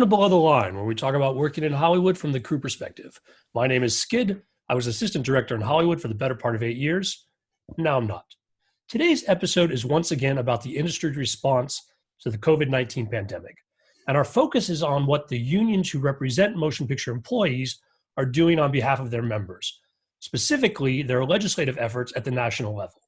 Below the Line, where we talk about working in Hollywood from the crew perspective. My name is Skid. I was assistant director in Hollywood for the better part of 8 years. Now I'm not. Today's episode is once again about the industry's response to the COVID-19 pandemic. And our focus is on what the unions who represent motion picture employees are doing on behalf of their members, specifically their legislative efforts at the national level.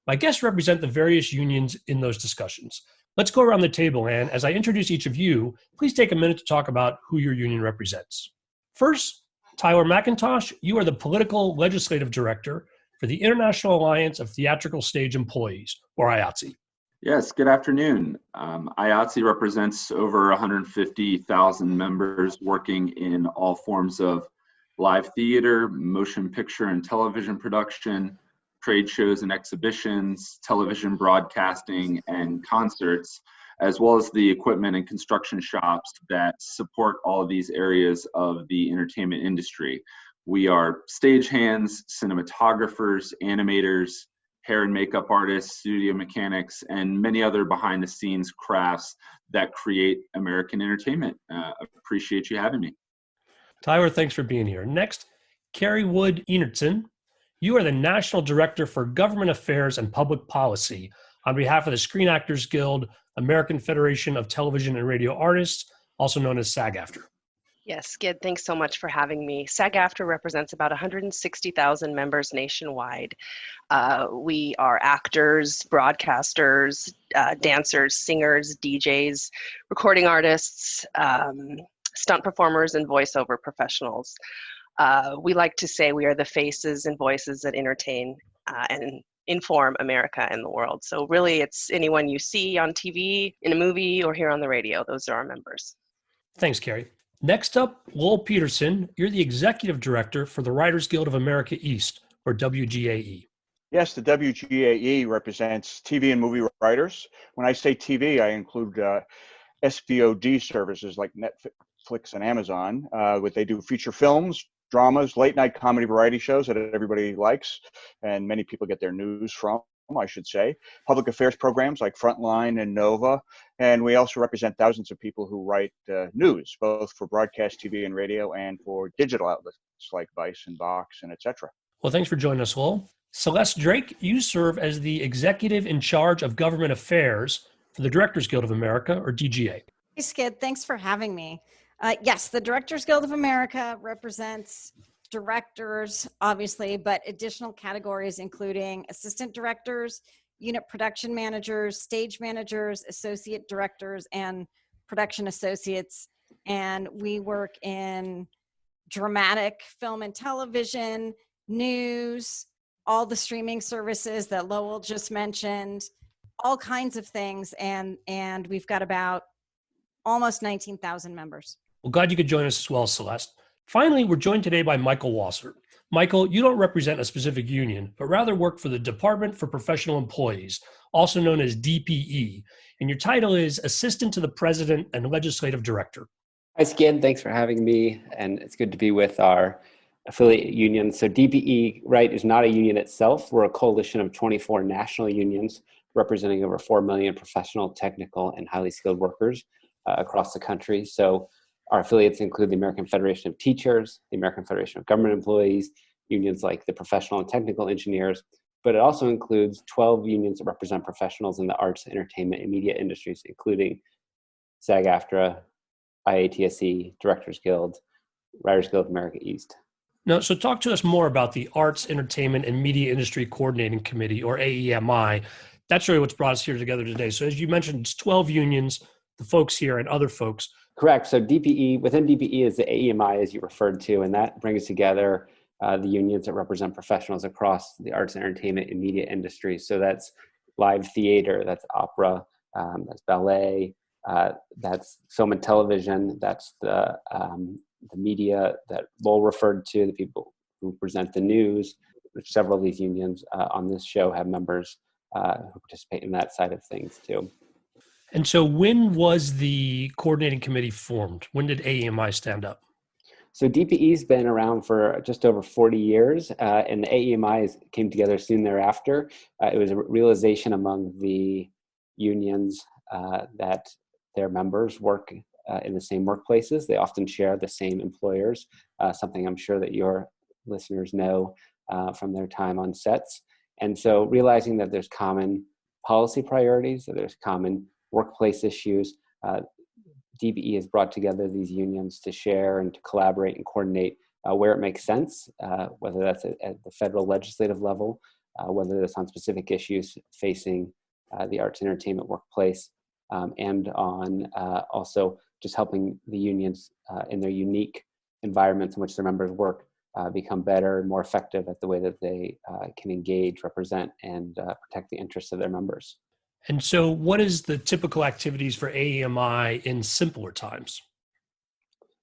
My guests represent the various unions in those discussions. Let's go around the table, and as I introduce each of you, please take a minute to talk about who your union represents. First, Tyler McIntosh, you are the Political Legislative Director for the International Alliance of Theatrical Stage Employees, or IATSE. Yes, good afternoon. IATSE represents over 150,000 members working in all forms of live theater, motion picture and television production, trade shows and exhibitions, television broadcasting and concerts, as well as the equipment and construction shops that support all of these areas of the entertainment industry. We are stagehands, cinematographers, animators, hair and makeup artists, studio mechanics, and many other behind the scenes crafts that create American entertainment. Appreciate you having me. Tyler, thanks for being here. Next, Carrie Wood Enertson. You are the National Director for Government Affairs and Public Policy on behalf of the Screen Actors Guild, American Federation of Television and Radio Artists, also known as SAG-AFTRA. Yes, Skid, thanks so much for having me. SAG-AFTRA represents about 160,000 members nationwide. We are actors, broadcasters, dancers, singers, DJs, recording artists, stunt performers, and voiceover professionals. We like to say we are the faces and voices that entertain and inform America and the world. So really, it's anyone you see on TV, in a movie, or here on the radio. Those are our members. Thanks, Carrie. Next up, Lowell Peterson. You're the Executive Director for the Writers Guild of America East, or WGA-E. Yes, the WGA-E represents TV and movie writers. When I say TV, I include SVOD services like Netflix and Amazon. They do feature films, dramas, late night comedy variety shows that everybody likes and many people get their news from, I should say. Public affairs programs like Frontline and Nova. And we also represent thousands of people who write news, both for broadcast TV and radio and for digital outlets like Vice and Vox and etc. Well, thanks for joining us, Lowell. Celeste Drake, you serve as the Executive in Charge of Government Affairs for the Directors Guild of America, or DGA. Hey, Skid, thanks for having me. Yes, the Directors Guild of America represents directors, obviously, but additional categories including assistant directors, unit production managers, stage managers, associate directors, and production associates. And we work in dramatic film and television, news, all the streaming services that Lowell just mentioned, all kinds of things. And we've got about almost 19,000 members. Well, glad you could join us as well, Celeste. Finally, we're joined today by Michael Wasser. Michael, you don't represent a specific union, but rather work for the Department for Professional Employees, also known as DPE, and your title is Assistant to the President and Legislative Director. Hi, Skid. Thanks for having me, and it's good to be with our affiliate union. So DPE, right, is not a union itself. We're a coalition of 24 national unions representing over 4 million professional, technical, and highly skilled workers across the country. So our affiliates include the American Federation of Teachers, the American Federation of Government Employees, unions like the Professional and Technical Engineers, but it also includes 12 unions that represent professionals in the arts, entertainment, and media industries, including SAG-AFTRA, IATSE, Directors Guild, Writers Guild of America East. Now, so talk to us more about the Arts, Entertainment, and Media Industry Coordinating Committee, or AEMI. That's really what's brought us here together today. So as you mentioned, it's 12 unions, the folks here and other folks. Correct. So DPE, within DPE is the AEMI, as you referred to, and that brings together the unions that represent professionals across the arts, entertainment, and media industry. So that's live theater, that's opera, that's ballet, that's film and television, that's the media that Lowell referred to, the people who present the news, which several of these unions on this show have members who participate in that side of things too. And so when was the coordinating committee formed? When did AEMI stand up? So DPE's been around for just over 40 years, and the AEMI came together soon thereafter. It was a realization among the unions that their members work in the same workplaces. They often share the same employers, something I'm sure that your listeners know from their time on sets. And so realizing that there's common policy priorities, that there's common workplace issues, DBE has brought together these unions to share and to collaborate and coordinate where it makes sense, whether that's at the federal legislative level, whether that's on specific issues facing the arts and entertainment workplace, and on also just helping the unions in their unique environments in which their members work become better and more effective at the way that they can engage, represent, and protect the interests of their members. And so what is the typical activities for AEMI in simpler times?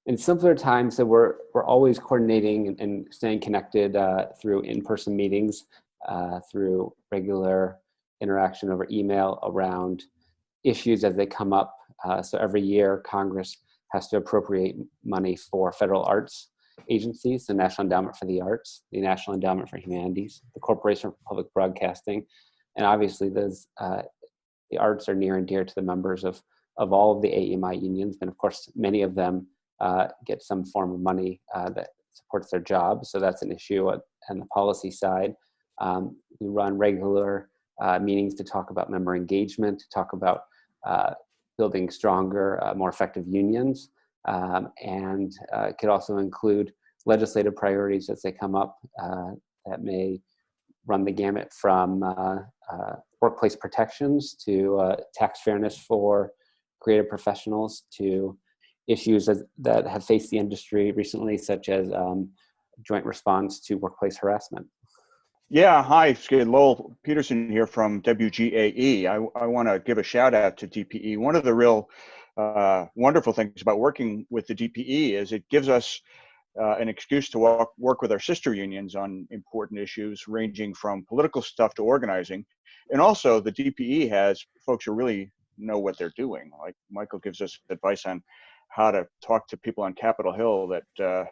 In simpler times, so we're always coordinating and staying connected through in-person meetings, through regular interaction over email around issues as they come up. So every year, Congress has to appropriate money for federal arts agencies, the National Endowment for the Arts, the National Endowment for Humanities, the Corporation for Public Broadcasting, and obviously those the arts are near and dear to the members of all of the AEMI unions, and of course many of them get some form of money that supports their job. So that's an issue on the policy side. We run regular meetings to talk about member engagement, to talk about building stronger, more effective unions, and it could also include legislative priorities as they come up that may run the gamut from workplace protections to tax fairness for creative professionals to issues that have faced the industry recently, such as joint response to workplace harassment. Yeah, hi, Skid. Lowell Peterson here from WGA-E. I want to give a shout out to DPE. One of the real wonderful things about working with the DPE is it gives us an excuse to work with our sister unions on important issues ranging from political stuff to organizing. And also the DPE has folks who really know what they're doing. Like Michael gives us advice on how to talk to people on Capitol Hill that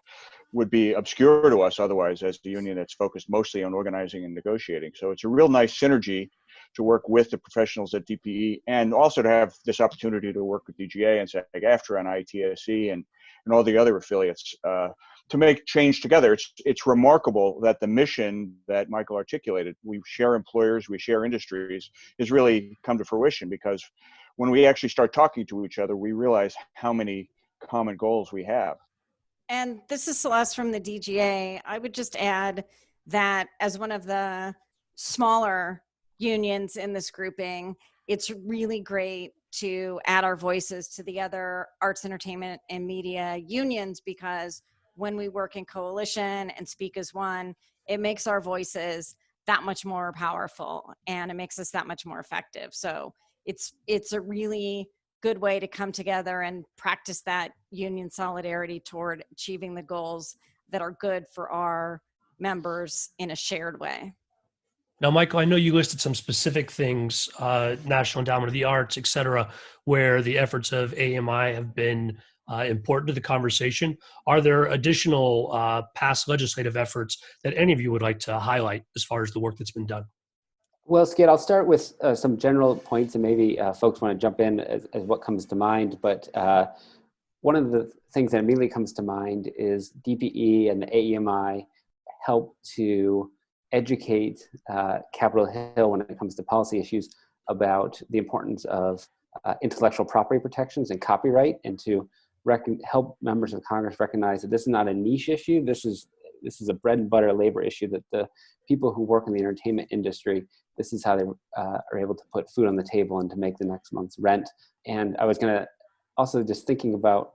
would be obscure to us otherwise as the union that's focused mostly on organizing and negotiating. So it's a real nice synergy to work with the professionals at DPE and also to have this opportunity to work with WGA and SAG-AFTRA and IATSE and all the other affiliates to make change together. It's remarkable that the mission that Michael articulated, we share employers, we share industries, has really come to fruition, because when we actually start talking to each other, we realize how many common goals we have. And this is Celeste from the DGA. I would just add that as one of the smaller unions in this grouping, it's really great to add our voices to the other arts, entertainment, and media unions, because when we work in coalition and speak as one, it makes our voices that much more powerful and it makes us that much more effective. So it's a really good way to come together and practice that union solidarity toward achieving the goals that are good for our members in a shared way. Now, Michael, I know you listed some specific things, National Endowment of the Arts, et cetera, where the efforts of AEMI have been important to the conversation. Are there additional past legislative efforts that any of you would like to highlight as far as the work that's been done? Well, Skid, I'll start with some general points, and maybe folks want to jump in as what comes to mind. But one of the things that immediately comes to mind is DPE and the AEMI help to educate Capitol Hill when it comes to policy issues about the importance of intellectual property protections and copyright, and to help members of Congress recognize that this is not a niche issue. This is a bread and butter labor issue that the people who work in the entertainment industry, this is how they are able to put food on the table and to make the next month's rent. And I was going to also just thinking about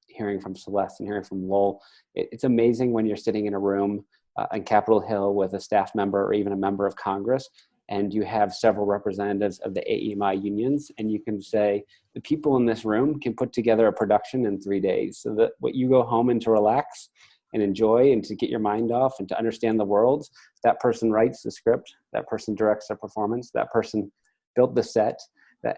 hearing from Celeste and hearing from Lowell. It's amazing when you're sitting in a room on Capitol Hill with a staff member or even a member of Congress, and you have several representatives of the AEMI unions, and you can say, the people in this room can put together a production in 3 days, so that what you go home and to relax and enjoy and to get your mind off and to understand the world, that person writes the script, that person directs their performance, that person built the set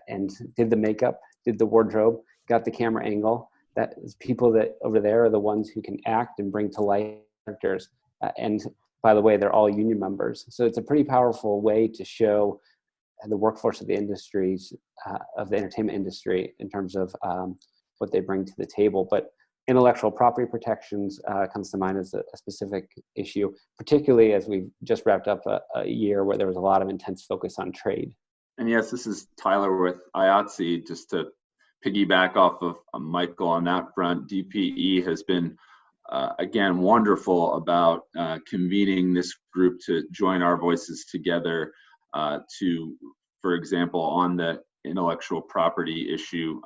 and did the makeup, did the wardrobe, got the camera angle. That is people that over there are the ones who can act and bring to life characters. And by the way, they're all union members. So it's a pretty powerful way to show the workforce of the industries, of the entertainment industry, in terms of what they bring to the table. But intellectual property protections comes to mind as a specific issue, particularly as we've just wrapped up a year where there was a lot of intense focus on trade. And yes, this is Tyler with IATSE. Just to piggyback off of Michael on that front, DPE has been, again, wonderful about convening this group to join our voices together to, for example, on the intellectual property issue,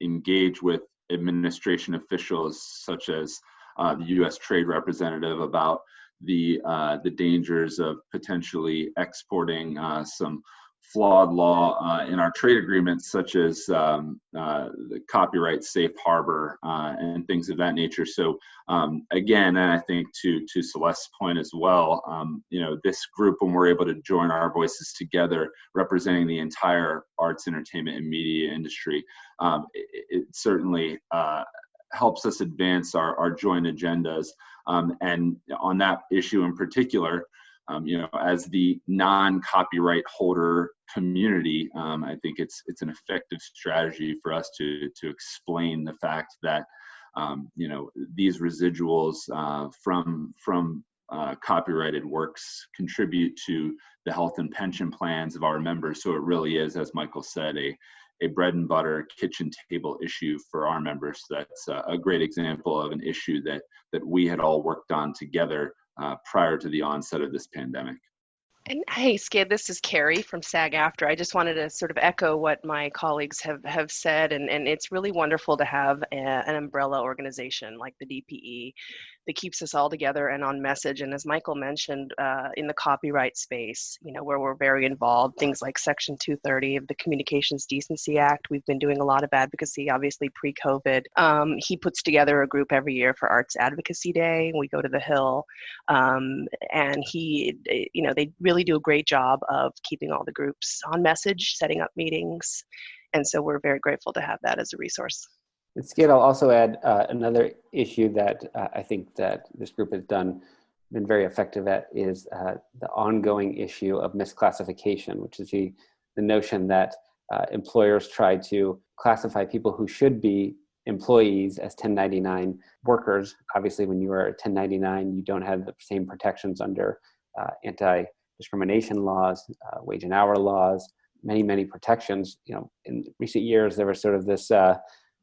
engage with administration officials such as the U.S. Trade Representative about the dangers of potentially exporting some flawed law in our trade agreements, such as the copyright safe harbor and things of that nature. So again, and I think to Celeste's point as well, this group, when we're able to join our voices together, representing the entire arts, entertainment, and media industry, it certainly helps us advance our joint agendas. And on that issue in particular, as the non-copyright holder community, I think it's an effective strategy for us to explain the fact that these residuals from copyrighted works contribute to the health and pension plans of our members. So it really is, as Michael said, a bread and butter kitchen table issue for our members. That's a great example of an issue that we had all worked on together prior to the onset of this pandemic. And hey, Skid, this is Carrie from SAG-AFTRA. I just wanted to sort of echo what my colleagues have said, and it's really wonderful to have an umbrella organization like the DPE that keeps us all together and on message. And as Michael mentioned, in the copyright space, where we're very involved, things like Section 230 of the Communications Decency Act. We've been doing a lot of advocacy, obviously pre-COVID. He puts together a group every year for Arts Advocacy Day. We go to the Hill, and they really do a great job of keeping all the groups on message, setting up meetings. And so we're very grateful to have that as a resource. And Skid, I'll also add another issue that I think that this group has been very effective at is the ongoing issue of misclassification, which is the notion that employers try to classify people who should be employees as 1099 workers. Obviously, when you are a 1099, you don't have the same protections under anti-discrimination laws, wage and hour laws, many protections. In recent years, there was sort of this,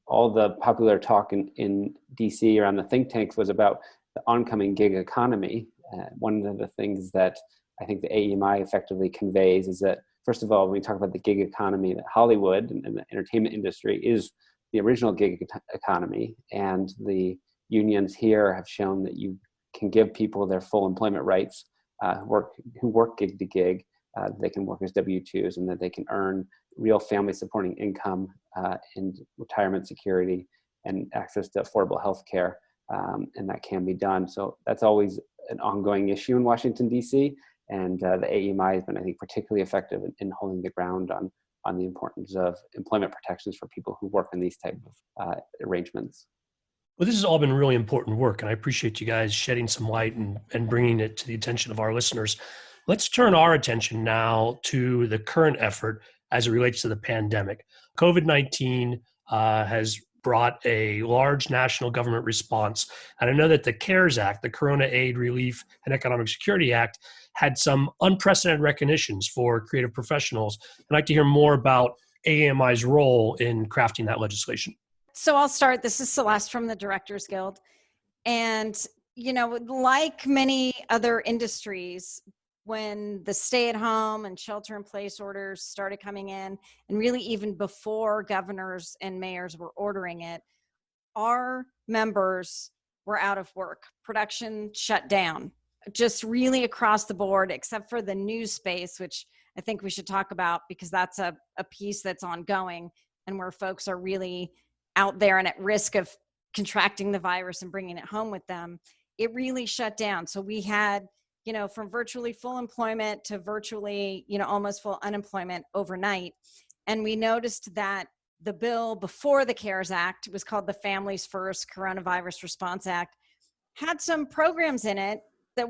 all the popular talk in DC around the think tanks was about the oncoming gig economy. One of the things that I think the AEMI effectively conveys is that, first of all, when we talk about the gig economy, that Hollywood and the entertainment industry is the original gig economy, and the unions here have shown that you can give people their full employment rights who work gig to gig. They can work as W-2s, and that they can earn real family supporting income and retirement security and access to affordable health care, and that can be done. So that's always an ongoing issue in Washington, D.C., and the AEMI has been, I think, particularly effective in holding the ground on the importance of employment protections for people who work in these type of arrangements. Well, this has all been really important work, and I appreciate you guys shedding some light and bringing it to the attention of our listeners. Let's turn our attention now to the current effort as it relates to the pandemic. COVID-19 has brought a large national government response. And I know that the CARES Act, the Corona Aid, Relief, and Economic Security Act, had some unprecedented recognitions for creative professionals. I'd like to hear more about AEMI's role in crafting that legislation. So I'll start. This is Celeste from the Directors Guild. And, like many other industries, when the stay-at-home and shelter-in-place orders started coming in, and really even before governors and mayors were ordering it, our members were out of work. Production shut down, just really across the board, except for the news space, which I think we should talk about because that's a piece that's ongoing and where folks are really out there and at risk of contracting the virus and bringing it home with them. It really shut down. So we had from virtually full employment to virtually, almost full unemployment overnight. And we noticed that the bill before the CARES Act, was called the Families First Coronavirus Response Act, had some programs in it that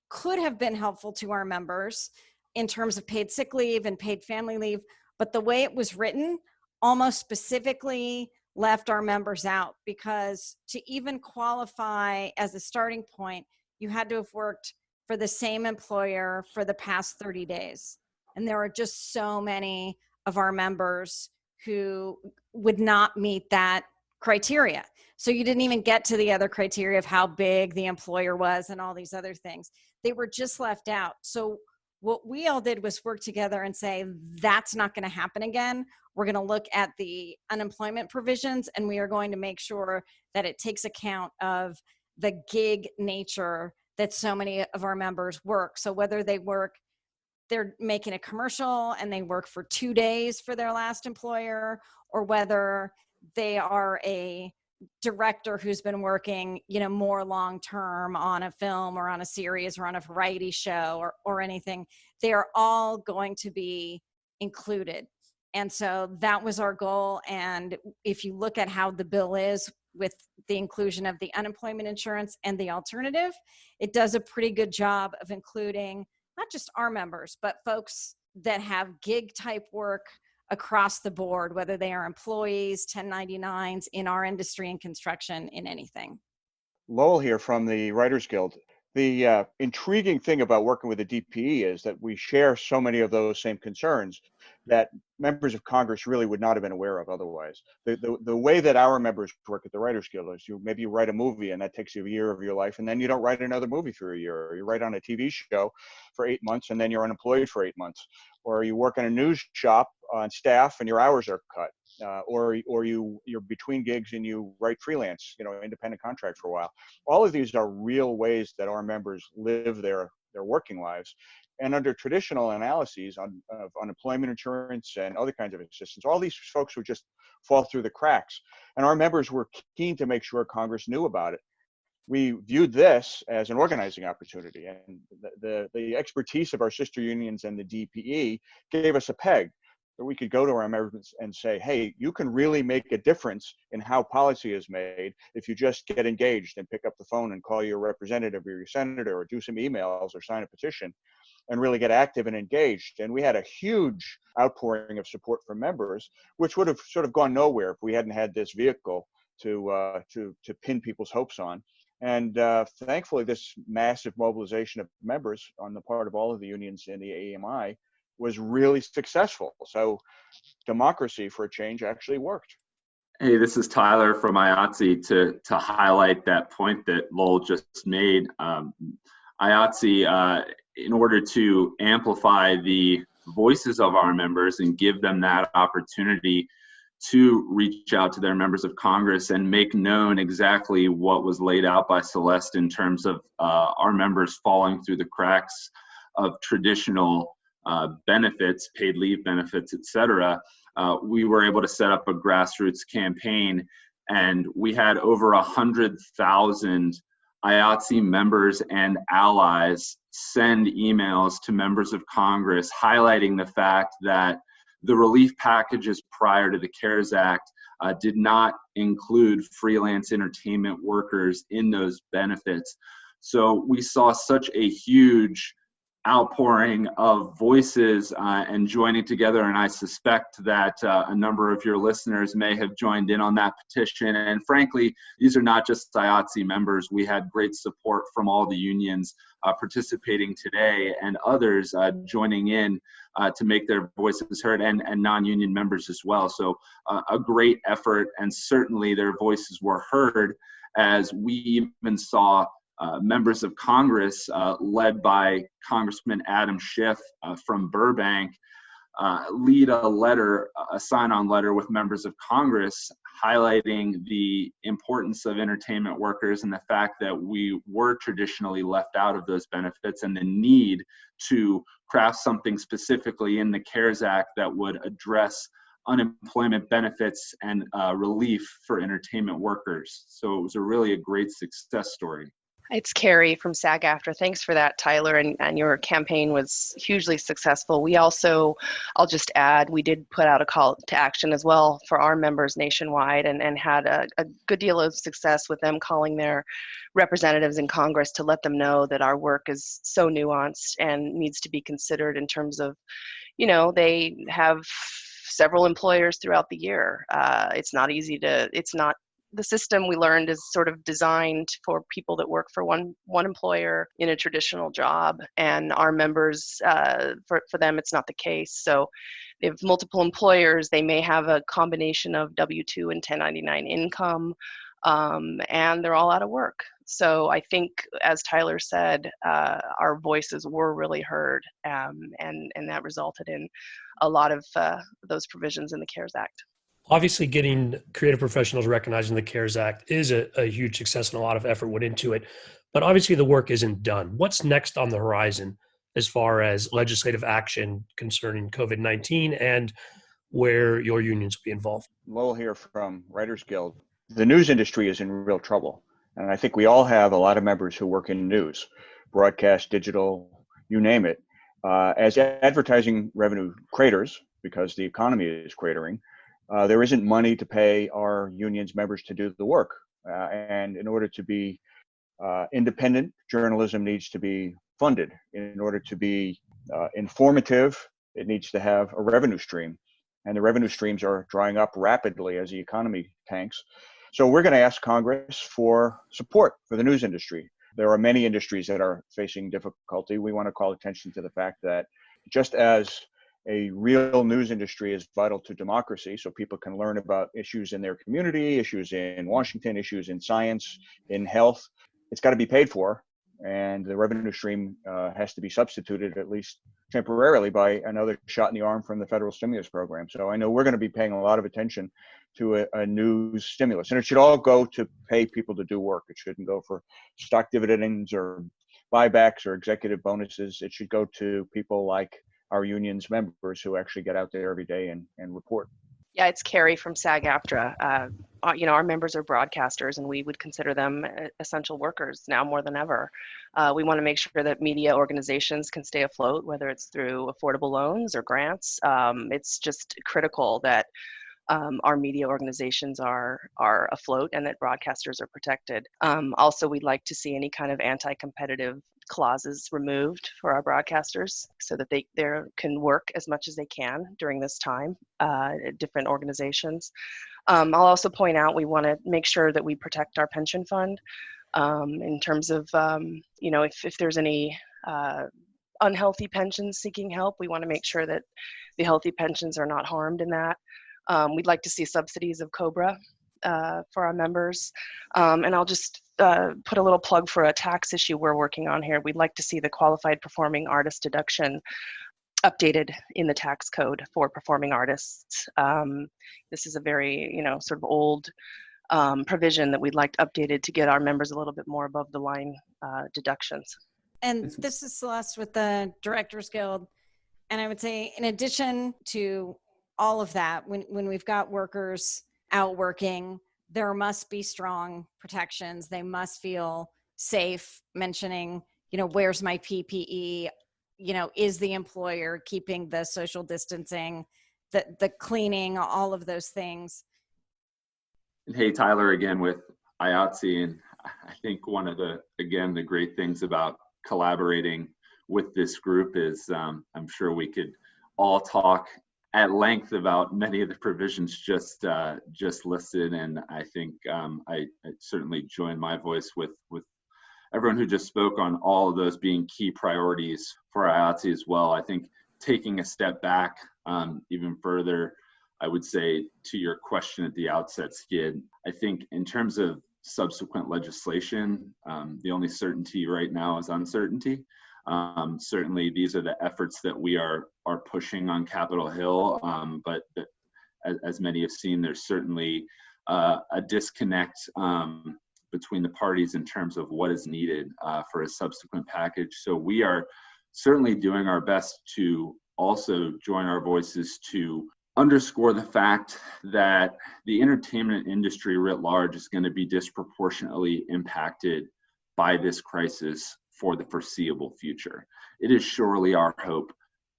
could have been helpful to our members in terms of paid sick leave and paid family leave. But the way it was written almost specifically left our members out, because to even qualify as a starting point, you had to have worked for the same employer for the past 30 days. And there are just so many of our members who would not meet that criteria. So you didn't even get to the other criteria of how big the employer was and all these other things. They were just left out. So what we all did was work together and say, that's not going to happen again. We're going to look at the unemployment provisions, and we are going to make sure that it takes account of the gig nature that so many of our members work. So whether they're making a commercial and they work for 2 days for their last employer, or whether they are a director who's been working, more long-term on a film or on a series or on a variety show or anything, they are all going to be included. And so that was our goal. And if you look at how the bill is with the inclusion of the unemployment insurance and the alternative, it does a pretty good job of including not just our members, but folks that have gig type work across the board, whether they are employees, 1099s, in our industry, in construction, in anything. Lowell here from the Writers Guild. The intriguing thing about working with the DPE is that we share so many of those same concerns that members of Congress really would not have been aware of otherwise. The way that our members work at the Writers Guild is maybe you write a movie and that takes you a year of your life, and then you don't write another movie for a year, or you write on a TV show for 8 months and then you're unemployed for 8 months, or you work in a news shop on staff and your hours are cut. Or you're between gigs and you write freelance, independent contract for a while. All of these are real ways that our members live their working lives. And under traditional analyses of unemployment insurance and other kinds of assistance, all these folks would just fall through the cracks. And our members were keen to make sure Congress knew about it. We viewed this as an organizing opportunity, and the expertise of our sister unions and the DPE gave us a peg that we could go to our members and say, hey, you can really make a difference in how policy is made if you just get engaged and pick up the phone and call your representative or your senator, or do some emails or sign a petition and really get active and engaged. And we had a huge outpouring of support from members, which would have sort of gone nowhere if we hadn't had this vehicle to pin people's hopes on. And thankfully, this massive mobilization of members on the part of all of the unions in the AEMI was really successful. So democracy for a change actually worked. Hey, this is Tyler from IATSE to highlight that point that Lowell just made. IATSE, in order to amplify the voices of our members and give them that opportunity to reach out to their members of Congress and make known exactly what was laid out by Celeste in terms of our members falling through the cracks of traditional benefits, paid leave benefits, et cetera, we were able to set up a grassroots campaign, and we had over 100,000 IATSE members and allies send emails to members of Congress highlighting the fact that the relief packages prior to the CARES Act did not include freelance entertainment workers in those benefits. So we saw such a huge outpouring of voices and joining together, and I suspect that a number of your listeners may have joined in on that petition. And frankly, these are not just IATSE members. We had great support from all the unions participating today, and others joining in to make their voices heard, and non-union members as well. So a great effort, and certainly their voices were heard, as we even saw members of Congress, led by Congressman Adam Schiff from Burbank, lead a sign-on letter with members of Congress highlighting the importance of entertainment workers and the fact that we were traditionally left out of those benefits, and the need to craft something specifically in the CARES Act that would address unemployment benefits and relief for entertainment workers. So it was really a great success story. It's Carrie from SAG-AFTRA. Thanks for that, Tyler, and your campaign was hugely successful. We also, I'll just add, we did put out a call to action as well for our members nationwide, and had a good deal of success with them calling their representatives in Congress to let them know that our work is so nuanced and needs to be considered in terms of, they have several employers throughout the year. It's not the system we learned is sort of designed for people that work for one employer in a traditional job, and our members, for them, it's not the case. So they have multiple employers. They may have a combination of W-2 and 1099 income, and they're all out of work. So I think, as Tyler said, our voices were really heard, and that resulted in a lot of those provisions in the CARES Act. Obviously, getting creative professionals recognized in the CARES Act is a huge success, and a lot of effort went into it. But obviously, the work isn't done. What's next on the horizon as far as legislative action concerning COVID-19 and where your unions will be involved? Lowell here from Writers Guild. The news industry is in real trouble. And I think we all have a lot of members who work in news, broadcast, digital, you name it. As advertising revenue craters, because the economy is cratering, there isn't money to pay our union's members to do the work. And in order to be independent, journalism needs to be funded. In order to be informative, it needs to have a revenue stream. And the revenue streams are drying up rapidly as the economy tanks. So we're going to ask Congress for support for the news industry. There are many industries that are facing difficulty. We want to call attention to the fact that just as a real news industry is vital to democracy, so people can learn about issues in their community, issues in Washington, issues in science, in health, it's got to be paid for. And the revenue stream has to be substituted, at least temporarily, by another shot in the arm from the federal stimulus program. So I know we're going to be paying a lot of attention to a news stimulus. And it should all go to pay people to do work. It shouldn't go for stock dividends or buybacks or executive bonuses. It should go to people like our union's members who actually get out there every day and report. Yeah, it's Carrie from SAG-AFTRA. Our members are broadcasters, and we would consider them essential workers now more than ever. We want to make sure that media organizations can stay afloat, whether it's through affordable loans or grants. It's just critical that our media organizations are afloat and that broadcasters are protected. Also, we'd like to see any kind of anti-competitive clauses removed for our broadcasters so that they can work as much as they can during this time at different organizations. I'll also point out we want to make sure that we protect our pension fund in terms of, if there's any unhealthy pensions seeking help, we want to make sure that the healthy pensions are not harmed in that. We'd like to see subsidies of COBRA for our members. And I'll just put a little plug for a tax issue we're working on here. We'd like to see the qualified performing artist deduction updated in the tax code for performing artists. This is a very, sort of old provision that we'd like updated to get our members a little bit more above the line deductions. And this is Celeste with the Directors Guild. And I would say, in addition to all of that, when we've got workers out working, there must be strong protections. They must feel safe, mentioning, where's my PPE? Is the employer keeping the social distancing, the cleaning, all of those things? Hey, Tyler again with IATSE. And I think one of the great things about collaborating with this group is I'm sure we could all talk at length about many of the provisions just listed, and I think I certainly join my voice with everyone who just spoke on all of those being key priorities for IATSE as well. I think taking a step back even further, I would say to your question at the outset, Skid, I think in terms of subsequent legislation, the only certainty right now is uncertainty. Certainly, these are the efforts that we are pushing on Capitol Hill, but as many have seen, there's certainly a disconnect between the parties in terms of what is needed for a subsequent package. So we are certainly doing our best to also join our voices to underscore the fact that the entertainment industry writ large is going to be disproportionately impacted by this crisis for the foreseeable future. It is surely our hope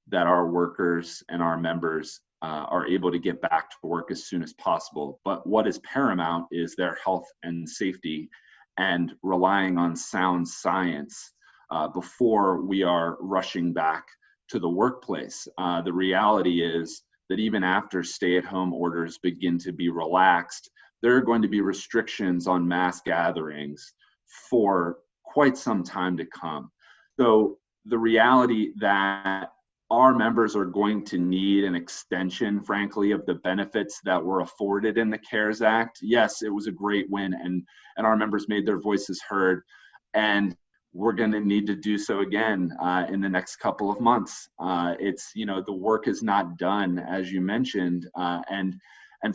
that our workers and our members are able to get back to work as soon as possible. But what is paramount is their health and safety, and relying on sound science before we are rushing back to the workplace. The reality is that even after stay-at-home orders begin to be relaxed, there are going to be restrictions on mass gatherings for quite some time to come. So the reality that our members are going to need an extension, frankly, of the benefits that were afforded in the CARES Act. Yes, it was a great win, and our members made their voices heard, and we're going to need to do so again in the next couple of months. It's, the work is not done, as you mentioned, and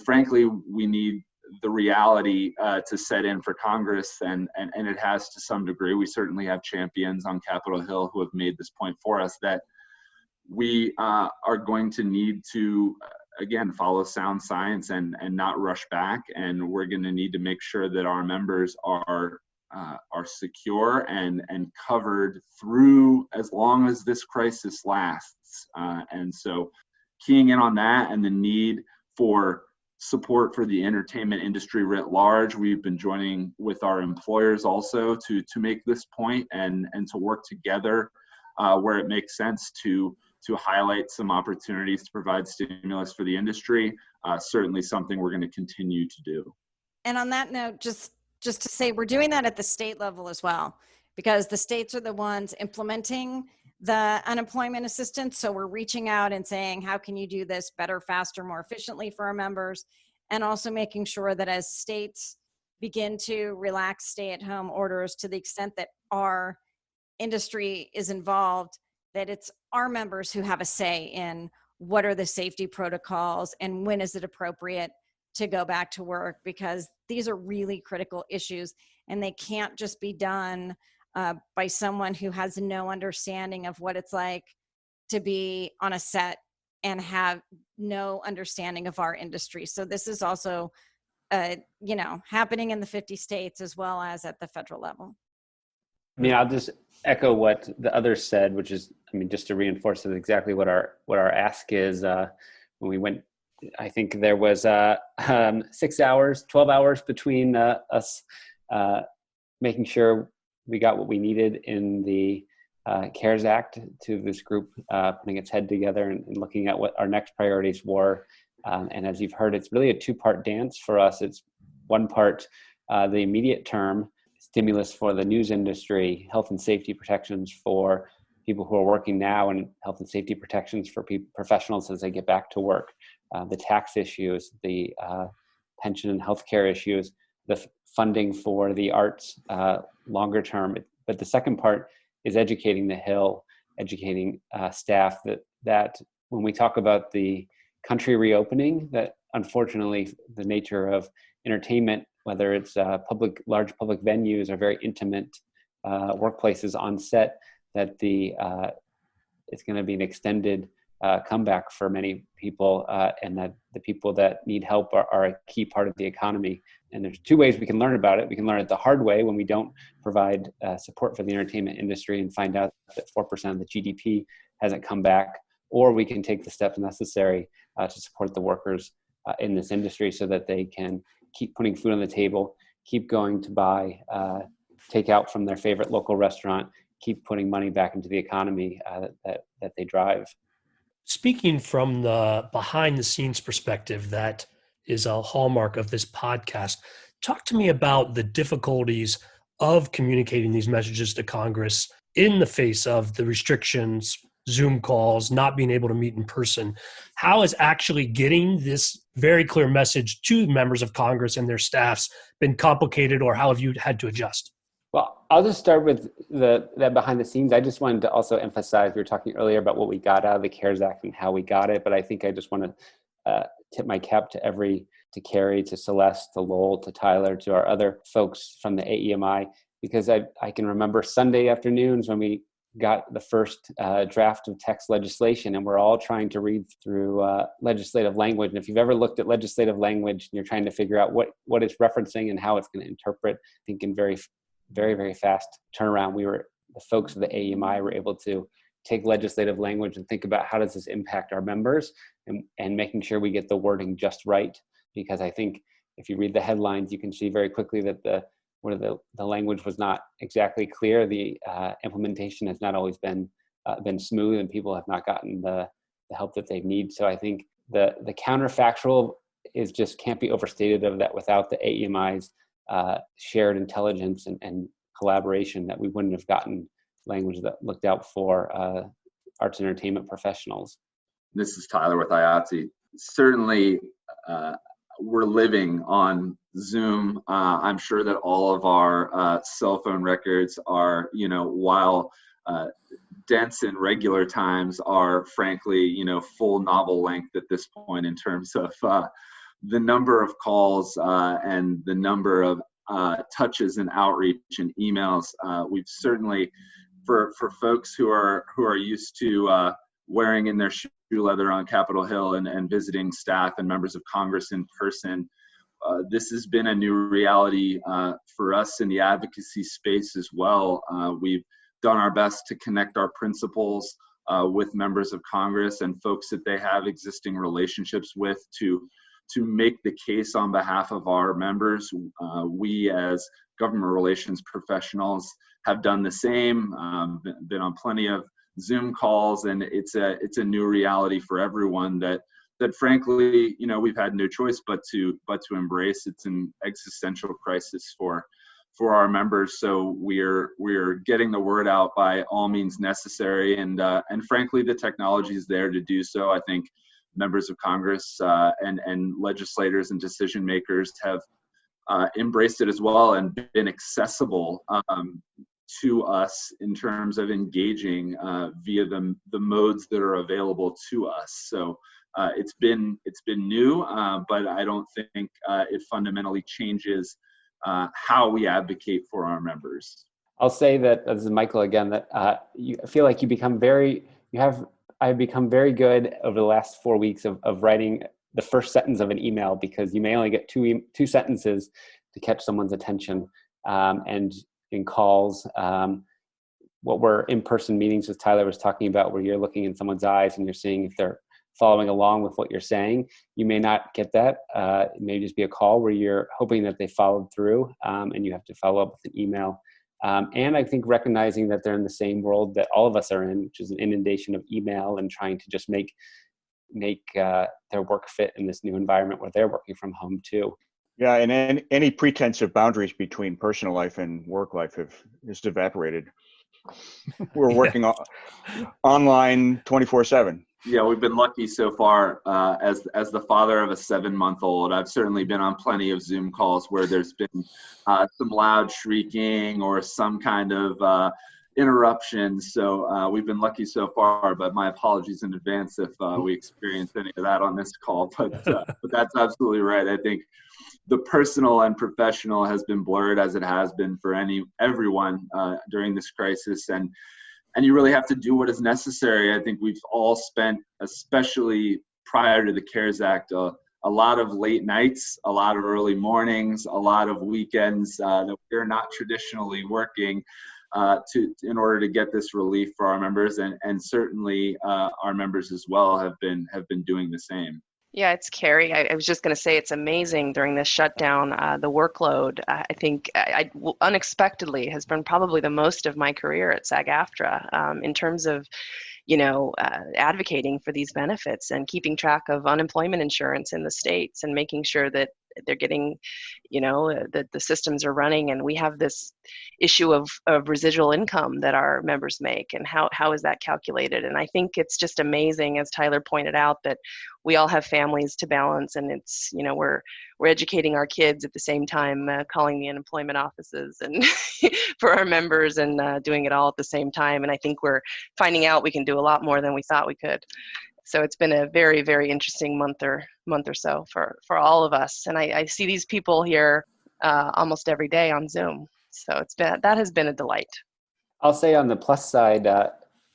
frankly, we need the reality to set in for Congress, and it has to some degree. We certainly have champions on Capitol Hill who have made this point for us, that we are going to need to, again, follow sound science and not rush back. And we're going to need to make sure that our members are secure and covered through as long as this crisis lasts. And so keying in on that and the need for support for the entertainment industry writ large, we've been joining with our employers also to make this point and to work together where it makes sense to highlight some opportunities to provide stimulus for the industry. Certainly something we're going to continue to do. And on that note, just to say, we're doing that at the state level as well, because the states are the ones implementing the unemployment assistance. So we're reaching out and saying, how can you do this better, faster, more efficiently for our members? And also making sure that as states begin to relax stay-at-home orders to the extent that our industry is involved, that it's our members who have a say in what are the safety protocols and when is it appropriate to go back to work, because these are really critical issues and they can't just be done by someone who has no understanding of what it's like to be on a set and have no understanding of our industry. So this is also, happening in the 50 states as well as at the federal level. I mean, I'll just echo what the others said, which is, just to reinforce it, exactly what our ask is. When we went, I think there was 6 hours, 12 hours between us making sure we got what we needed in the CARES Act to this group putting its head together and looking at what our next priorities were. And as you've heard, it's really a two-part dance for us. It's one part, the immediate term, stimulus for the news industry, health and safety protections for people who are working now, and health and safety protections for professionals as they get back to work, the tax issues, the pension and healthcare issues, the funding for the arts longer term. But the second part is educating the Hill, educating staff that when we talk about the country reopening, that unfortunately the nature of entertainment, whether it's large public venues or very intimate workplaces on set, that it's going to be an extended comeback for many people, and that the people that need help are a key part of the economy. And there's two ways we can learn about it. We can learn it the hard way when we don't provide support for the entertainment industry and find out that 4% of the GDP hasn't come back, or we can take the steps necessary to support the workers in this industry so that they can keep putting food on the table, keep going to buy takeout from their favorite local restaurant, keep putting money back into the economy that they drive. Speaking from the behind the scenes perspective, that is a hallmark of this podcast. Talk to me about the difficulties of communicating these messages to Congress in the face of the restrictions, Zoom calls, not being able to meet in person. How is actually getting this very clear message to members of Congress and their staffs been complicated, or how have you had to adjust? Well, I'll just start with that behind the scenes. I just wanted to also emphasize, we were talking earlier about what we got out of the CARES Act and how we got it, but I think I just want to tip my cap to Carrie, to Celeste, to Lowell, to Tyler, to our other folks from the AEMI, because I can remember Sunday afternoons when we got the first draft of text legislation, and we're all trying to read through legislative language. And if you've ever looked at legislative language and you're trying to figure out what it's referencing and how it's going to interpret, I think in very, very fast turnaround, the folks of the AEMI were able to take legislative language and think about how does this impact our members, and making sure we get the wording just right. Because I think if you read the headlines, you can see very quickly that the language was not exactly clear. The implementation has not always been smooth, and people have not gotten the help that they need. So I think the counterfactual is just can't be overstated of that without the AEMI's shared intelligence and collaboration, that we wouldn't have gotten language that looked out for arts and entertainment professionals. This is Tyler with IATSE. Certainly, we're living on Zoom. I'm sure that all of our cell phone records are, while dense in regular times, are frankly, full novel length at this point in terms of the number of calls and the number of touches and outreach and emails. We've certainly, for folks who are used to wearing in their shoe leather on Capitol Hill and visiting staff and members of Congress in person, this has been a new reality for us in the advocacy space as well. We've done our best to connect our principals with members of Congress and folks that they have existing relationships with to make the case on behalf of our members. We as government relations professionals have done the same, been on plenty of Zoom calls, and it's a new reality for everyone that frankly, we've had no choice but to embrace. It's an existential crisis for our members. So we're getting the word out by all means necessary, and frankly, the technology is there to do so. I think members of Congress and legislators and decision makers have embraced it as well and been accessible to us in terms of engaging via the modes that are available to us. So it's been new, but I don't think it fundamentally changes how we advocate for our members. I'll say that, this is Michael again, that I feel like I've become very good over the last 4 weeks of writing the first sentence of an email, because you may only get two sentences to catch someone's attention. And in calls, what were in-person meetings, as Tyler was talking about, where you're looking in someone's eyes and you're seeing if they're following along with what you're saying, you may not get that. It may just be a call where you're hoping that they followed through, and you have to follow up with an email. And I think recognizing that they're in the same world that all of us are in, which is an inundation of email, and trying to just make their work fit in this new environment where they're working from home too. Yeah, and any pretense of boundaries between personal life and work life has evaporated. We're working online 24/7. Yeah, we've been lucky so far. As the father of a 7-month-old, I've certainly been on plenty of Zoom calls where there's been some loud shrieking or some kind of interruption. So we've been lucky so far, but my apologies in advance if we experienced any of that on this call. But that's absolutely right. I think the personal and professional has been blurred, as it has been for everyone during this crisis, and you really have to do what is necessary. I think we've all spent, especially prior to the CARES Act, a lot of late nights, a lot of early mornings, a lot of weekends that we're not traditionally working in order to get this relief for our members, and certainly our members as well have been doing the same. Yeah, it's Carrie. I was just going to say it's amazing during this shutdown, the workload, I think unexpectedly has been probably the most of my career at SAG-AFTRA in terms of, advocating for these benefits and keeping track of unemployment insurance in the states and making sure that they're getting, that the systems are running. And we have this issue of residual income that our members make, and how is that calculated? And I think it's just amazing, as Tyler pointed out, that we all have families to balance, and it's, we're educating our kids at the same time, calling the unemployment offices and for our members, and doing it all at the same time. And I think we're finding out we can do a lot more than we thought we could. So it's been a very, very interesting month or so for all of us. And I see these people here almost every day on Zoom. So that has been a delight. I'll say on the plus side,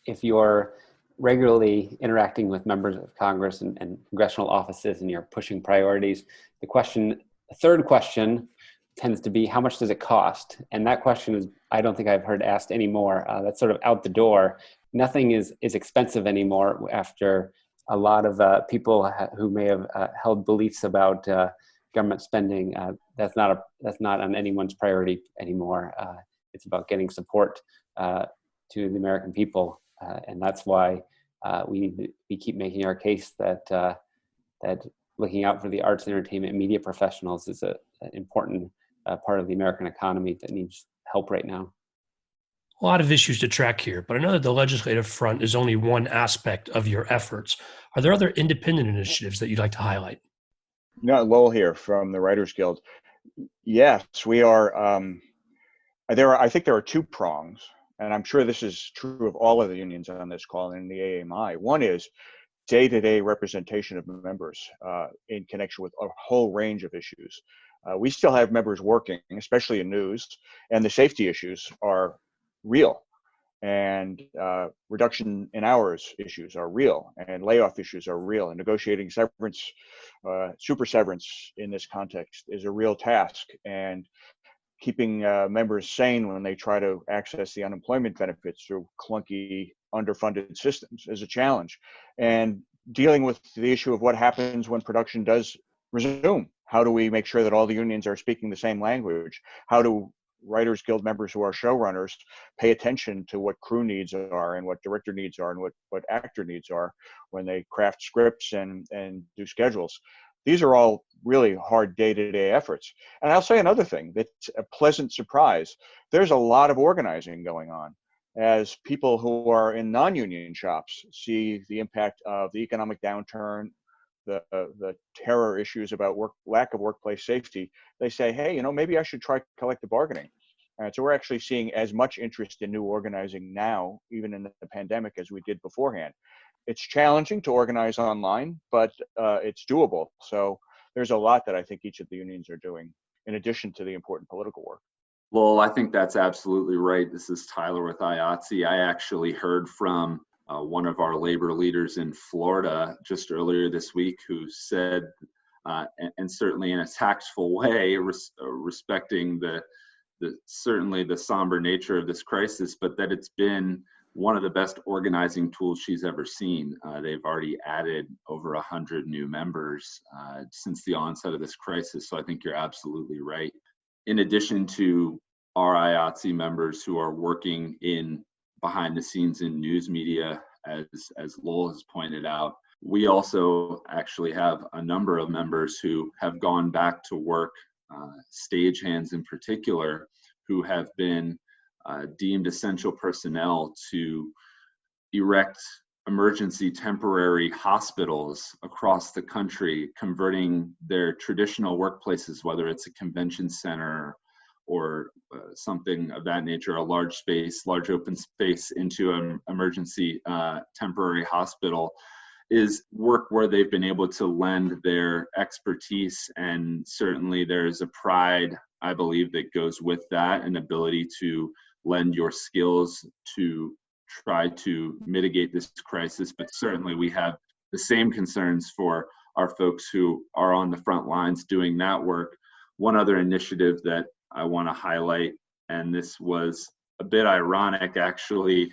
if you're regularly interacting with members of Congress and congressional offices and you're pushing priorities, the third question tends to be, how much does it cost? And that question I don't think I've heard asked anymore. That's sort of out the door. Nothing is expensive anymore after a lot of people who may have held beliefs about government spending. That's not on anyone's priority anymore. It's about getting support to the American people, and that's why we keep making our case that that looking out for the arts, entertainment, and media professionals is an important part of the American economy that needs help right now. A lot of issues to track here, but I know that the legislative front is only one aspect of your efforts. Are there other independent initiatives that you'd like to highlight? No, Lowell here from the Writers Guild. Yes, we are. I think there are two prongs, and I'm sure this is true of all of the unions on this call in the AEMI. One is day-to-day representation of members in connection with a whole range of issues. We still have members working, especially in news, and the safety issues are real, and reduction in hours issues are real, and layoff issues are real, and negotiating severance, super severance in this context is a real task, and keeping members sane when they try to access the unemployment benefits through clunky, underfunded systems is a challenge. And dealing with the issue of what happens when production does resume. How do we make sure that all the unions are speaking the same language? How do Writers Guild members who are showrunners pay attention to what crew needs are and what director needs are and what actor needs are when they craft scripts and do schedules? These are all really hard day-to-day efforts. And I'll say another thing that's a pleasant surprise. There's a lot of organizing going on as people who are in non-union shops see the impact of the economic downturn, the terror issues about lack of workplace safety. They say, hey, maybe I should try collective bargaining. So we're actually seeing as much interest in new organizing now, even in the pandemic, as we did beforehand. It's challenging to organize online, but it's doable. So there's a lot that I think each of the unions are doing, in addition to the important political work. Well, I think that's absolutely right. This is Tyler with IATSE. I actually heard from one of our labor leaders in Florida just earlier this week who said, and certainly in a tactful way, respecting certainly the somber nature of this crisis, but that it's been one of the best organizing tools she's ever seen. They've already added over 100 new members since the onset of this crisis. So I think you're absolutely right. In addition to our IATSE members who are working behind the scenes in news media, as Lowell has pointed out, we also actually have a number of members who have gone back to work, stagehands in particular, who have been deemed essential personnel to erect emergency temporary hospitals across the country, converting their traditional workplaces, whether it's a convention center or something of that nature, a large open space, into an emergency temporary hospital, is work where they've been able to lend their expertise. And certainly there's a pride, I believe, that goes with that, an ability to lend your skills to try to mitigate this crisis. But certainly we have the same concerns for our folks who are on the front lines doing that work. One other initiative that I want to highlight, and this was a bit ironic actually,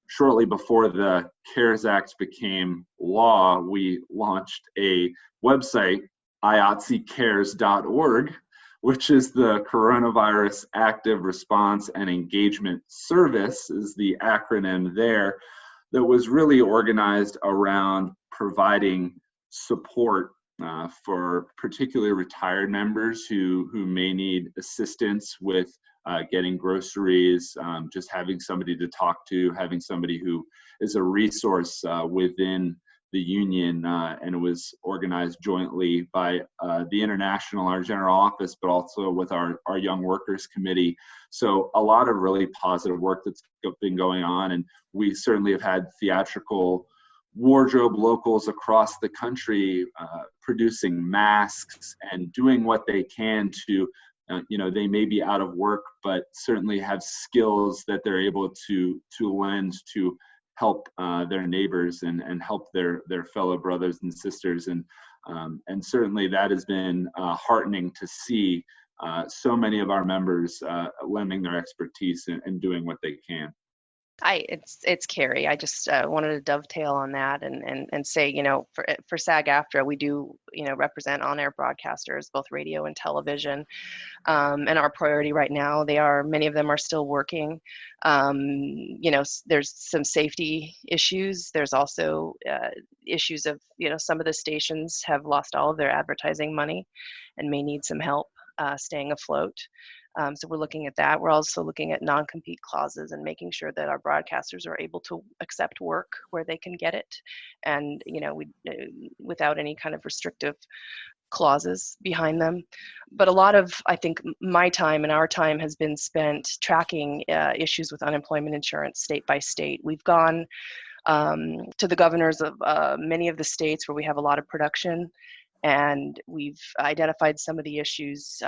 shortly before the CARES Act became law, we launched a website, IATSEcares.org, which is the Coronavirus Active Response and Engagement Service, is the acronym there, that was really organized around providing support for particularly retired members who may need assistance with getting groceries, just having somebody to talk to, having somebody who is a resource within the union, and it was organized jointly by the International, our general office, but also with our Young Workers Committee. So a lot of really positive work that's been going on, and we certainly have had theatrical wardrobe locals across the country producing masks and doing what they can to, they may be out of work, but certainly have skills that they're able to lend to help their neighbors and help their fellow brothers and sisters. And certainly that has been heartening to see so many of our members lending their expertise and doing what they can. It's Carrie. I just wanted to dovetail on that and say, for SAG-AFTRA, we do, represent on-air broadcasters, both radio and television. And our priority right now, many of them are still working. There's some safety issues. There's also issues of, some of the stations have lost all of their advertising money and may need some help staying afloat. So we're looking at that. We're also looking at non-compete clauses and making sure that our broadcasters are able to accept work where they can get it, and without any kind of restrictive clauses behind them. But a lot of, I think, my time and our time has been spent tracking issues with unemployment insurance state by state. We've gone to the governors of many of the states where we have a lot of production, and we've identified some of the issues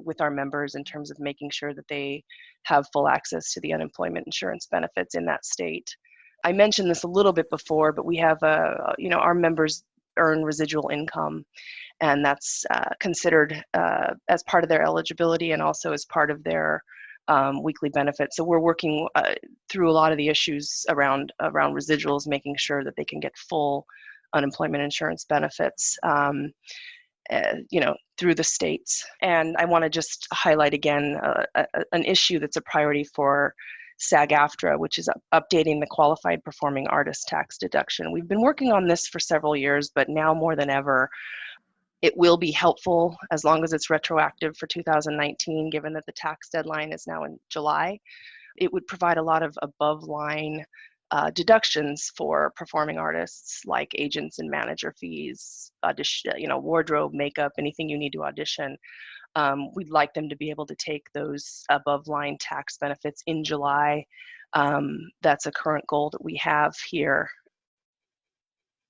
with our members in terms of making sure that they have full access to the unemployment insurance benefits in that state. I mentioned this a little bit before, but we have our members earn residual income, and that's considered as part of their eligibility and also as part of their weekly benefits. So we're working through a lot of the issues around residuals, making sure that they can get full unemployment insurance benefits, through the states. And I want to just highlight again an issue that's a priority for SAG-AFTRA, which is updating the qualified performing artist tax deduction. We've been working on this for several years, but now more than ever, it will be helpful as long as it's retroactive for 2019, given that the tax deadline is now in July. It would provide a lot of above line deductions for performing artists, like agents and manager fees, audition, wardrobe, makeup, anything you need to audition. We'd like them to be able to take those above line tax benefits in July. That's a current goal that we have here.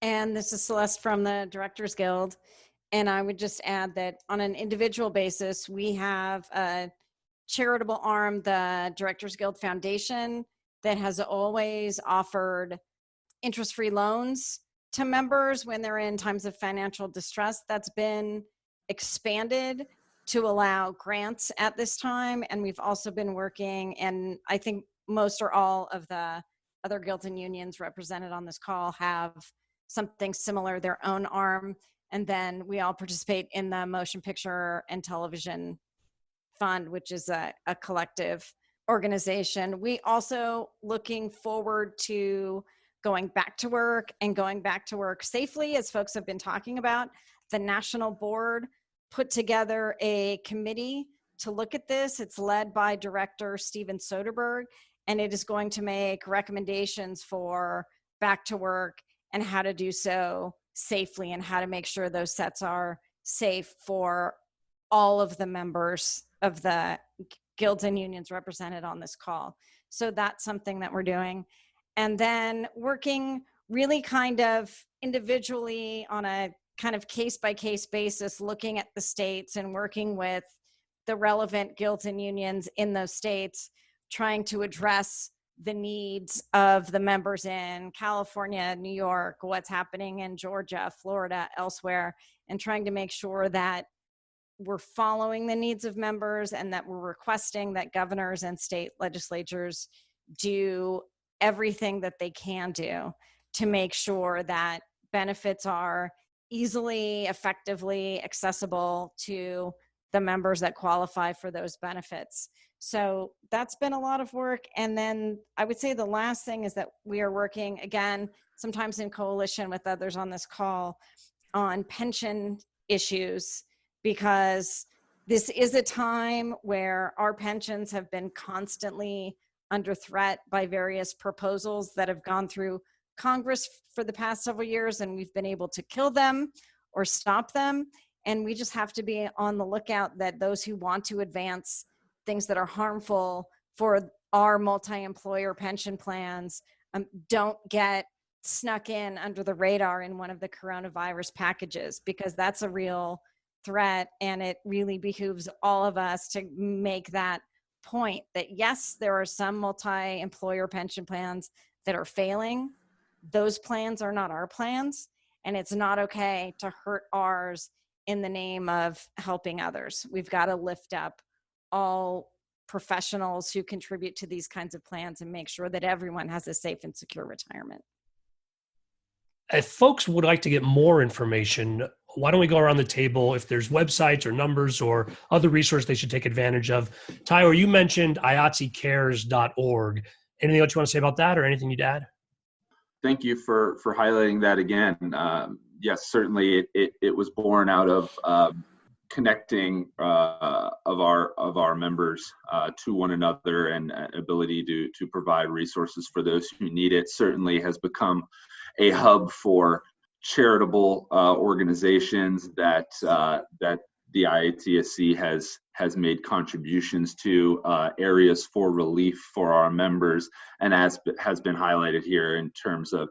And this is Celeste from the Directors Guild. And I would just add that on an individual basis, we have a charitable arm, the Directors Guild Foundation, that has always offered interest-free loans to members when they're in times of financial distress. That's been expanded to allow grants at this time. And we've also been working, and I think most or all of the other guilds and unions represented on this call have something similar, their own arm. And then we all participate in the Motion Picture and Television Fund, which is a collective organization. We also looking forward to going back to work and going back to work safely, as folks have been talking about. The national board put together a committee to look at this. It's led by Director Steven Soderbergh, and it is going to make recommendations for back to work and how to do so safely and how to make sure those sets are safe for all of the members of the guilds and unions represented on this call. So that's something that we're doing. And then working really kind of individually on a kind of case-by-case basis, looking at the states and working with the relevant guilds and unions in those states, trying to address the needs of the members in California, New York, what's happening in Georgia, Florida, elsewhere, and trying to make sure that we're following the needs of members and that we're requesting that governors and state legislatures do everything that they can do to make sure that benefits are easily, effectively accessible to the members that qualify for those benefits. So that's been a lot of work. And then I would say the last thing is that we are working, again, sometimes in coalition with others on this call, on pension issues, because this is a time where our pensions have been constantly under threat by various proposals that have gone through Congress for the past several years, and we've been able to kill them or stop them. And we just have to be on the lookout that those who want to advance things that are harmful for our multi-employer pension plans don't get snuck in under the radar in one of the coronavirus packages, because that's a real threat. And it really behooves all of us to make that point that yes, there are some multi-employer pension plans that are failing. Those plans are not our plans, and it's not okay to hurt ours in the name of helping others. We've got to lift up all professionals who contribute to these kinds of plans and make sure that everyone has a safe and secure retirement. If folks would like to get more information, why don't we go around the table if there's websites or numbers or other resources they should take advantage of? Tyler, you mentioned IATSEcares.org. Anything else you want to say about that or anything you'd add? Thank you for highlighting that again. Yes, certainly it was born out of connecting of our members to one another and ability to provide resources for those who need it. Certainly has become a hub for charitable organizations that the IATSE has made contributions to areas for relief for our members, and as has been highlighted here in terms of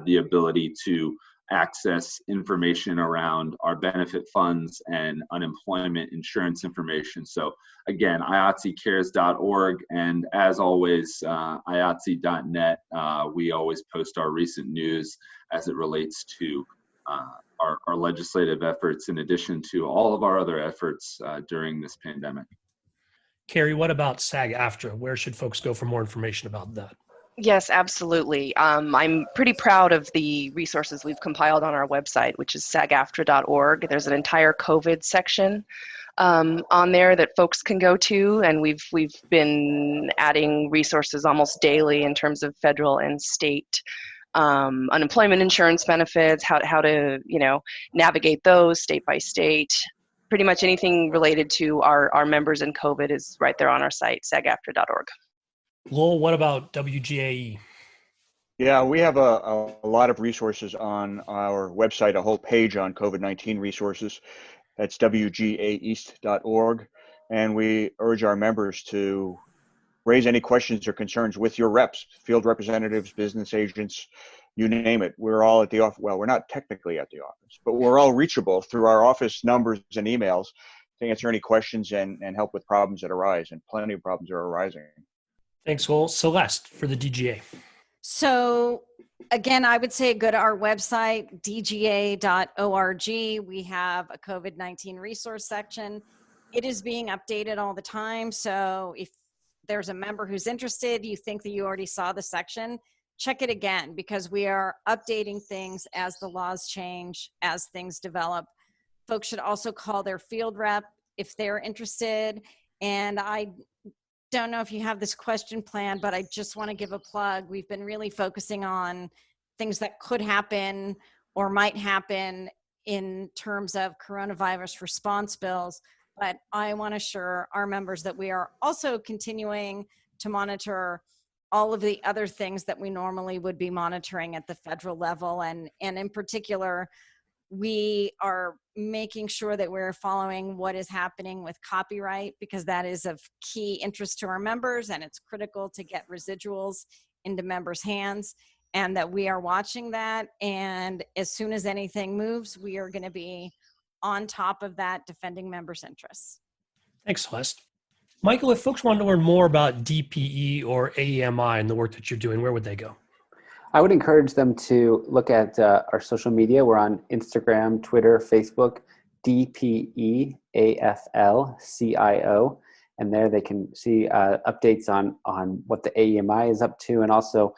the ability to access information around our benefit funds and unemployment insurance information. So again, IATSEcares.org, and as always, IATSE.net. We always post our recent news as it relates to our legislative efforts, in addition to all of our other efforts during this pandemic. Carrie, what about SAG-AFTRA? Where should folks go for more information about that? Yes, absolutely. I'm pretty proud of the resources we've compiled on our website, which is SAG-AFTRA.org. There's an entire COVID section on there that folks can go to, and we've been adding resources almost daily in terms of federal and state unemployment insurance benefits, how to navigate those state by state. Pretty much anything related to our members in COVID is right there on our site, SAG-AFTRA.org. Lowell, what about WGA-E? Yeah, we have a lot of resources on our website, a whole page on COVID-19 resources. That's WGA-East.org. And we urge our members to raise any questions or concerns with your reps, field representatives, business agents, you name it. We're all at the office. Well, we're not technically at the office, but we're all reachable through our office numbers and emails to answer any questions and help with problems that arise. And plenty of problems are arising. Thanks, Lowell. Celeste for the DGA. So again, I would say go to our website, dga.org. We have a COVID-19 resource section. It is being updated all the time. So if there's a member who's interested, you think that you already saw the section, check it again, because we are updating things as the laws change, as things develop. Folks should also call their field rep if they're interested. And I don't know if you have this question planned, but I just want to give a plug. We've been really focusing on things that could happen or might happen in terms of coronavirus response bills. But I want to assure our members that we are also continuing to monitor all of the other things that we normally would be monitoring at the federal level. And in particular, we are making sure that we're following what is happening with copyright, because that is of key interest to our members, and it's critical to get residuals into members' hands, and that we are watching that. And as soon as anything moves, we are going to be on top of that, defending members' interests. Thanks, Celeste. Michael, if folks want to learn more about DPE or AEMI and the work that you're doing, where would they go? I would encourage them to look at our social media. We're on Instagram, Twitter, Facebook, DPEAFLCIO. And there they can see updates on what the AEMI is up to, and also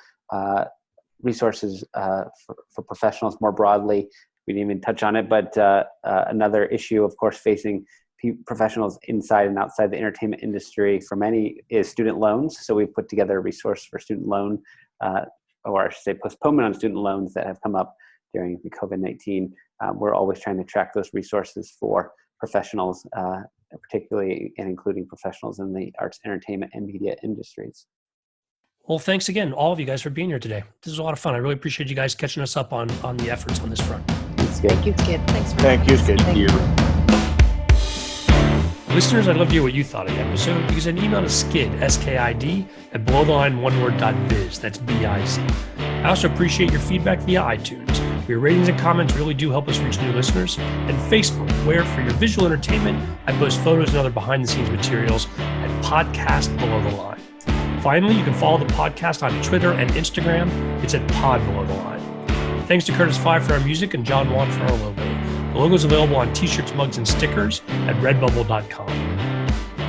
resources for professionals more broadly. We didn't even touch on it, but another issue, of course, facing professionals inside and outside the entertainment industry for many is student loans. So we've put together a resource for student loan, or I should say postponement on student loans that have come up during the COVID-19. We're always trying to track those resources for professionals, particularly and including professionals in the arts, entertainment, and media industries. Well, thanks again, all of you guys, for being here today. This is a lot of fun. I really appreciate you guys catching us up on the efforts on this front. Thank you, Skid. Thanks for Thank you, Skid. Thank you. Listeners, I'd love to hear what you thought of the episode. You can send an email to skid, S-K-I-D, at belowtheline.biz. That's B-I-Z. I also appreciate your feedback via iTunes. Your ratings and comments really do help us reach new listeners. And Facebook, where for your visual entertainment, I post photos and other behind-the-scenes materials at Podcast Below the Line. Finally, you can follow the podcast on Twitter and Instagram. It's at Pod Below the Line. Thanks to Curtis Five for our music and John Wan for our logo. The logo is available on t-shirts, mugs, and stickers at redbubble.com.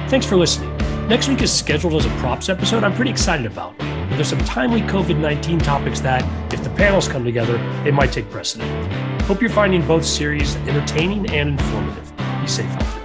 Thanks for listening. Next week is scheduled as a props episode I'm pretty excited about. But there's some timely COVID-19 topics that, if the panels come together, they might take precedent. Hope you're finding both series entertaining and informative. Be safe out there.